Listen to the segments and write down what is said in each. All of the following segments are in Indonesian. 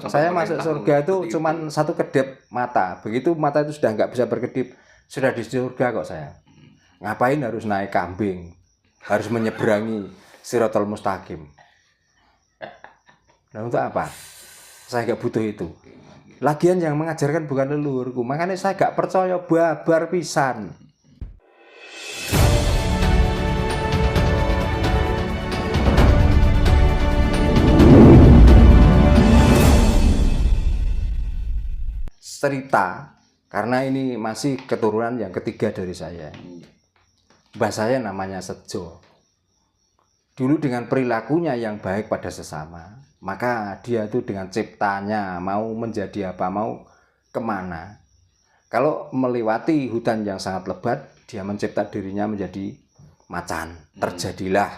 Saya masuk surga itu cuman satu kedip mata. Begitu mata itu sudah nggak bisa berkedip, sudah di surga kok saya. Ngapain harus naik kambing? Harus menyeberangi Shirathul Mustaqim. Nah untuk apa? Saya nggak butuh itu. Lagian yang mengajarkan bukan leluhurku. Makanya saya nggak percaya, babar pisan. Cerita, karena ini masih keturunan yang ketiga dari saya. Mbah saya namanya Sejo. Dulu dengan perilakunya yang baik pada sesama, maka dia itu dengan ciptanya mau menjadi apa, mau kemana. Kalau melewati hutan yang sangat lebat, dia mencipta dirinya menjadi macan. Terjadilah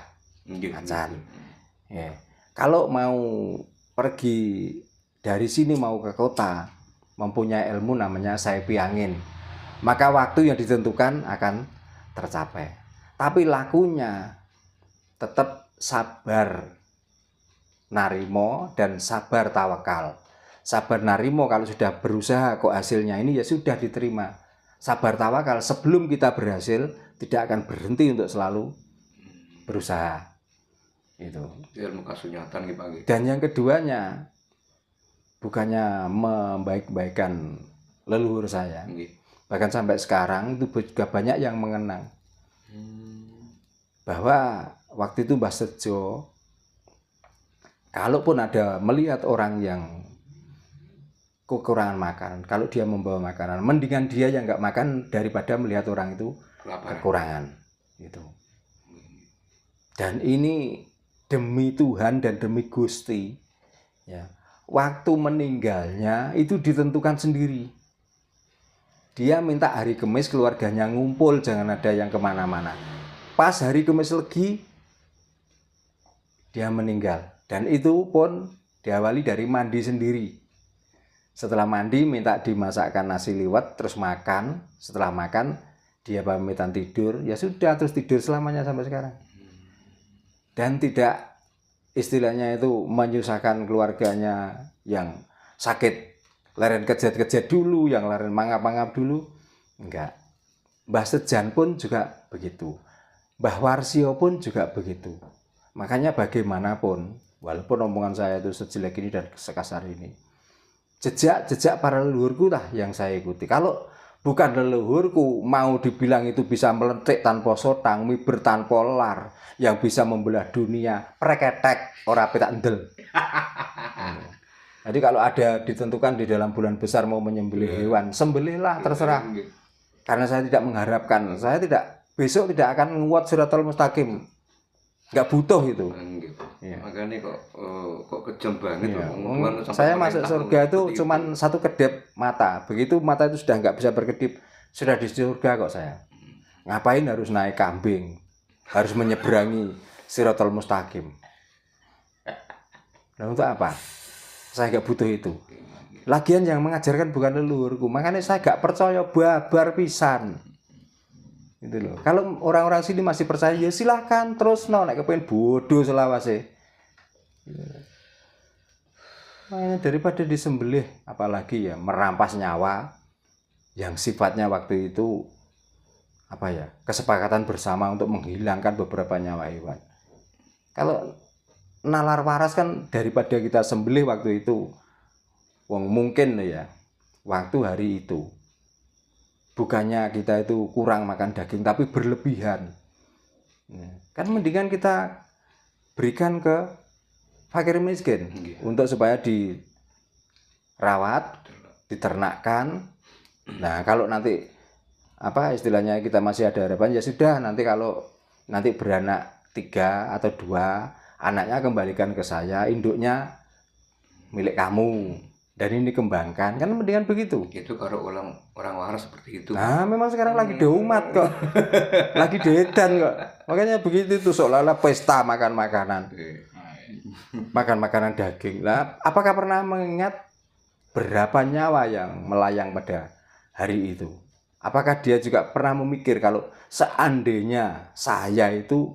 macan. Ya. Kalau mau pergi dari sini mau ke kota, mempunyai ilmu namanya saipi angin, maka waktu yang ditentukan akan tercapai. Tapi lakunya tetap sabar narimo dan sabar tawakal. Sabar narimo kalau sudah berusaha kok hasilnya ini ya sudah diterima. Sabar tawakal sebelum kita berhasil tidak akan berhenti untuk selalu berusaha. Itu. Ilmu kasunyatan gitu. Dan yang keduanya bukannya membaik-baikan leluhur saya. Bahkan sampai sekarang itu juga banyak yang mengenang bahwa waktu itu Mbah Sejo, kalaupun ada melihat orang yang kekurangan makanan, kalau dia membawa makanan, mendingan dia yang nggak makan daripada melihat orang itu kekurangan. Gitu. Dan ini demi Tuhan dan demi Gusti, ya. Waktu meninggalnya itu ditentukan sendiri. Dia minta hari Kemis keluarganya ngumpul, jangan ada yang kemana-mana. Pas hari Kemis Legi, dia meninggal. Dan itu pun diawali dari mandi sendiri. Setelah mandi minta dimasakkan nasi liwet, terus makan. Setelah makan, dia pamitan tidur. Ya sudah, terus tidur selamanya sampai sekarang. Dan tidak istilahnya itu menyusahkan keluarganya yang sakit, leren kejat-kejat dulu, yang leren mangap-mangap dulu. Enggak. Mbah Sejan pun juga begitu. Mbah Warsio pun juga begitu. Makanya bagaimanapun, walaupun omongan saya itu sejelek ini dan sekasar ini, jejak-jejak para leluhurku lah yang saya ikuti. Kalau bukan leluhurku, mau dibilang itu bisa melentik tanpa sotang, miber tanpa lar, yang bisa membelah dunia, preketek, ora petak endel. Jadi kalau ada ditentukan di dalam bulan besar mau menyembelih hewan, sembelihlah terserah. Karena saya tidak mengharapkan, saya tidak besok tidak akan nguat Shirathul Mustaqim. Nggak butuh itu. Ya. Makanya kok kejam banget. Ya. Saya masuk surga itu cuman satu kedip mata. Begitu mata itu sudah nggak bisa berkedip, sudah di surga kok saya. Ngapain harus naik kambing? Harus menyeberangi Shirathul Mustaqim. Nah untuk apa? Saya nggak butuh itu. Lagian yang mengajarkan bukan leluhurku. Makanya saya nggak percaya, babar pisan. Gitu loh. Kalau orang-orang sini masih percaya, ya silahkan terus nek kepengen bodoh selawase. Makanya daripada disembelih, apalagi ya merampas nyawa yang sifatnya waktu itu apa ya, kesepakatan bersama untuk menghilangkan beberapa nyawa hewan. Kalau nalar waras kan daripada kita sembelih waktu itu, mungkin ya waktu hari itu bukannya kita itu kurang makan daging tapi berlebihan, kan mendingan kita berikan ke fakir miskin untuk supaya dirawat, diternakkan. Nah kalau nanti apa istilahnya kita masih ada harapan, ya sudah, nanti kalau nanti beranak 3 atau 2, anaknya kembalikan ke saya, induknya milik kamu dan ini kembangkan, kan mendingan begitu. Itu kalau orang waras seperti itu. Nah memang sekarang lagi umat kok, lagi edan kok, makanya begitu tuh seolah-olah pesta makan makanan, makan makanan daging. Nah apakah pernah mengingat berapa nyawa yang melayang pada hari itu? Apakah dia juga pernah memikir kalau seandainya saya itu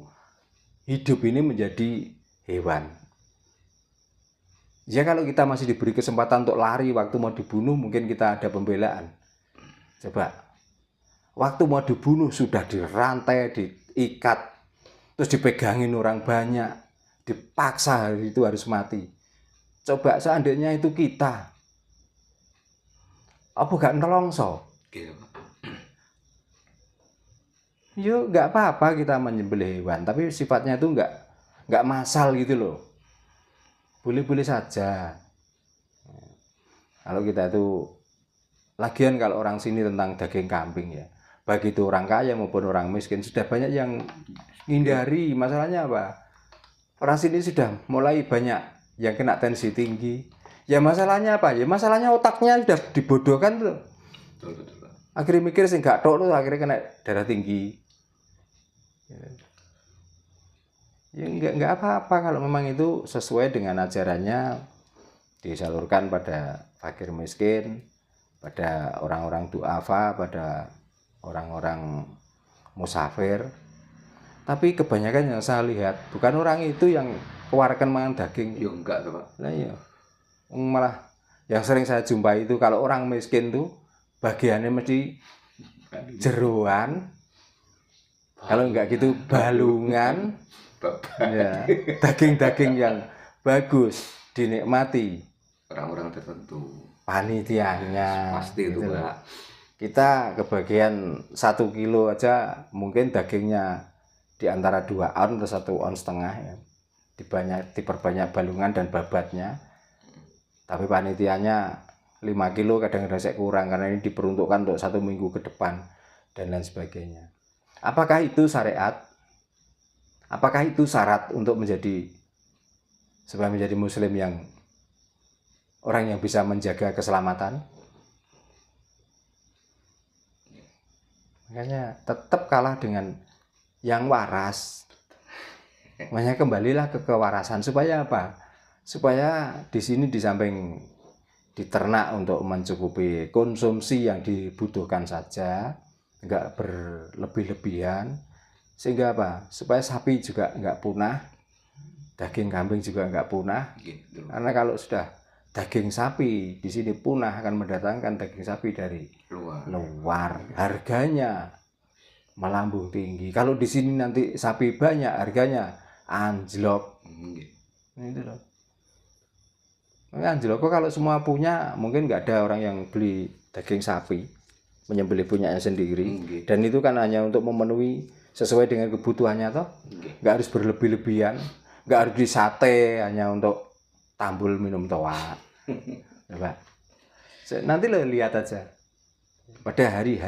hidup ini menjadi hewan, Ya kalau kita masih diberi kesempatan untuk lari waktu mau dibunuh, mungkin kita ada pembelaan. Coba, waktu mau dibunuh sudah dirantai, diikat, terus dipegangin orang banyak, dipaksa hari itu harus mati. Coba seandainya itu kita, apa gak nelongso? Gitu, Pak. Yo nggak apa-apa kita menyembelih hewan, tapi sifatnya itu nggak massal gitu loh. Boleh-boleh saja. Kalau kita itu, lagian kalau orang sini tentang daging kambing ya, baik itu orang kaya maupun orang miskin sudah banyak yang hindari. Masalahnya apa? Orang sini sudah mulai banyak yang kena tensi tinggi. Ya masalahnya apa? Ya masalahnya otaknya sudah dibodohkan tuh. Betul, Pak. Akhirnya mikir sih nggak tok tuh, akhirnya kena darah tinggi. Ya nggak apa-apa kalau memang itu sesuai dengan ajarannya, disalurkan pada fakir miskin, pada orang-orang duafa, pada orang-orang musafir. Tapi kebanyakan yang saya lihat bukan orang itu yang keluarkan makan daging. Yo enggak tuh, Pak. Nah iya, malah yang sering saya jumpai itu kalau orang miskin tuh bagiannya mesti jeroan, kalau enggak gitu balungan, ya, daging-daging yang bagus dinikmati Orang-orang tertentu. panitianya. Pasti itu, gitu loh. Pak. Kita kebagian 1 kilo aja mungkin dagingnya di antara 2 on atau 1,5 on ya. Diperbanyak balungan dan babatnya. Tapi panitianya 5 kilo kadang-kadang saya kurang karena ini diperuntukkan untuk 1 minggu ke depan dan lain sebagainya. Apakah itu syariat? Apakah itu syarat untuk supaya menjadi muslim yang orang yang bisa menjaga keselamatan? Makanya tetap kalah dengan yang waras. Makanya kembalilah ke kewarasan. Supaya apa? Supaya di sini di samping diternak untuk mencukupi konsumsi yang dibutuhkan saja, enggak berlebih-lebihan. Sehingga apa? Supaya sapi juga enggak punah, daging kambing juga enggak punah. Gitu. Karena kalau sudah daging sapi di sini punah, akan mendatangkan daging sapi dari luar. Harganya melambung tinggi. Kalau di sini nanti sapi banyak, harganya anjlok. Itu loh. Anjlok kok kalau semua punya, mungkin nggak ada orang yang beli daging sapi, menyembelih punyanya sendiri. Dan itu kan hanya untuk memenuhi sesuai dengan kebutuhannya toh. Nggak harus berlebih-lebihan, nggak harus disate hanya untuk tambul minum toa. Coba. Nanti lo lihat aja. Pada hari H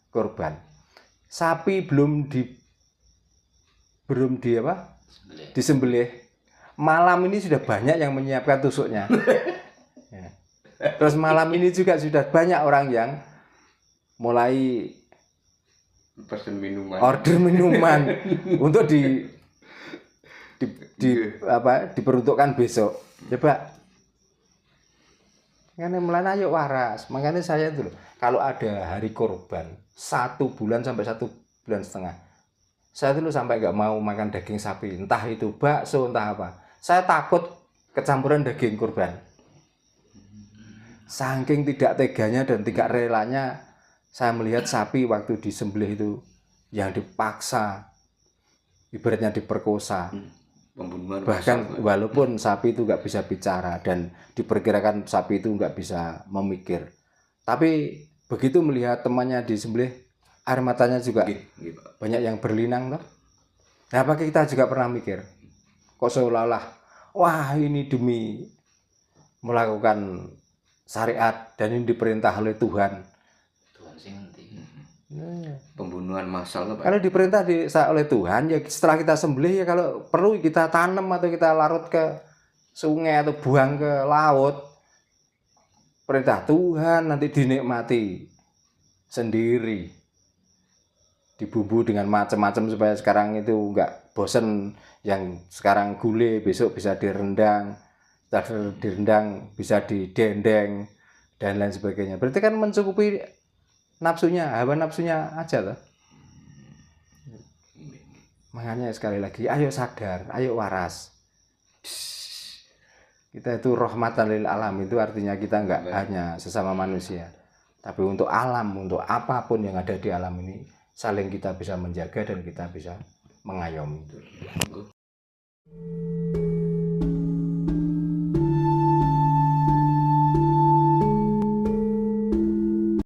kurban, sapi belum disembelih, malam ini sudah banyak yang menyiapkan tusuknya. Ya. Terus malam ini juga sudah banyak orang yang mulai order minuman untuk diperuntukkan besok. Coba. Makanya melana yuk waras. Makanya saya tuh kalau ada hari kurban 1 bulan sampai 1,5 bulan, saya tuh sampai nggak mau makan daging sapi, entah itu bakso entah apa. Saya takut kecampuran daging kurban. Saking tidak teganya dan tidak relanya saya melihat sapi waktu disembelih itu yang dipaksa, ibaratnya diperkosa. Bahkan walaupun sapi itu nggak bisa bicara dan diperkirakan sapi itu nggak bisa memikir, tapi begitu melihat temannya disembelih, air matanya juga banyak yang berlinang toh. Nah, apakah kita juga pernah mikir kok seolah-olah wah ini demi melakukan syariat dan ini diperintah oleh Tuhan. Pembunuhan massal Pak. Kalau diperintah oleh Tuhan ya setelah kita sembelih ya kalau perlu kita tanam atau kita larut ke sungai atau buang ke laut, perintah Tuhan, nanti dinikmati sendiri, dibumbu dengan macam-macam supaya sekarang itu enggak bosen, yang sekarang gulai besok bisa direndang, bisa didendeng dan lain sebagainya. Berarti kan mencukupi nafsunya, hawa nafsunya aja loh. Makanya sekali lagi, ayo sadar, ayo waras. Kita itu rahmatan lil alam, itu artinya kita nggak hanya sesama manusia, tapi untuk alam, untuk apapun yang ada di alam ini, saling kita bisa menjaga dan kita bisa mengayomi.